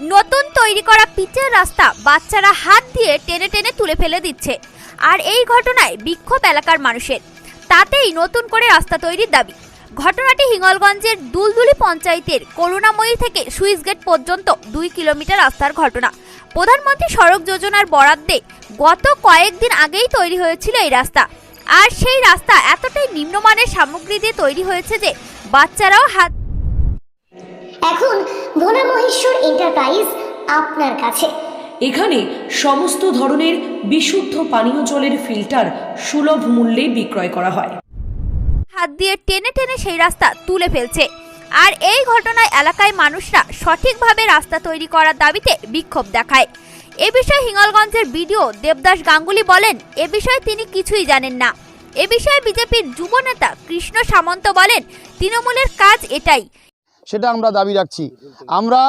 নতুন তৈরি করা পিচের রাস্তা বাচ্চারা হাত দিয়ে টেনে টেনে তুলে ফেলে দিচ্ছে। আর এই ঘটনায় বিক্ষোভ এলাকার মানুষের। তাতেই নতুন করে রাস্তা তৈরির দাবি। ঘটনাটি হিঙ্গলগঞ্জের দুলদুলি পঞ্চায়েতের করুণাময়ী থেকে সুইচ গেট পর্যন্ত 2 কিলোমিটার রাস্তার ঘটনা। প্রধানমন্ত্রী সড়ক যোজনার বরাদ্দে গত কয়েকদিন আগেই তৈরি হয়েছিল এই রাস্তা। আর সেই রাস্তা এতটাই নিম্নমানের সামগ্রী দিয়ে তৈরি হয়েছে যে বাচ্চারাও হাত। এখন ভোলা মহেশ্বর এন্টারপ্রাইজ আপনার কাছে। এখানে সমস্ত ধরনের বিশুদ্ধ পানীয় জলের ফিল্টার সুলভ মূল্যে বিক্রয় করা হয়। হাত দিয়ে টেনে টেনে সেই রাস্তা তুলে ফেলছে। আর এই ঘটনায় এলাকায় মানুষরা সঠিকভাবে রাস্তা তৈরি করার দাবিতে বিক্ষোভ দেখায়। এ বিষয়ে হিঙ্গলগঞ্জের বিডিও দেবদাস গাঙ্গুলি বলেন, এ বিষয়ে তিনি কিছুই জানেন না। এ বিষয়ে বিজেপির যুব নেতা কৃষ্ণ সামন্ত বলেন, তৃণমূলের কাজ এটাই। সেটা আমরা দাবি রাখছি। আমরা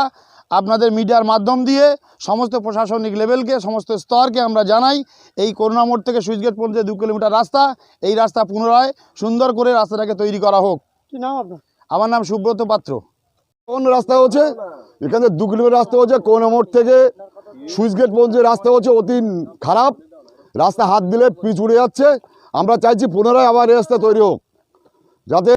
আপনাদের মিডিয়ার মাধ্যম দিয়ে সমস্ত প্রশাসনিক লেভেলকে, সমস্ত স্তরকে আমরা জানাই, এই করুণা মোড় থেকে সুইচ গেট পর্যন্ত 2 কিলোমিটার রাস্তা, এই রাস্তা পুনরায় সুন্দর করে রাস্তাটাকে তৈরি করা হোক। কি নাম আপনার? আমার নাম সুব্রত পাত্র। কোন রাস্তা হচ্ছে? এখানে 2 কিলোমিটার রাস্তা হচ্ছে, করুণা মোড় থেকে সুইচ গেট পর্যন্ত রাস্তা হচ্ছে অতি খারাপ রাস্তা, হাত দিলে পিচ উড়ে যাচ্ছে। আমরা চাইছি পুনরায় আবার এই রাস্তা তৈরি হোক, যাতে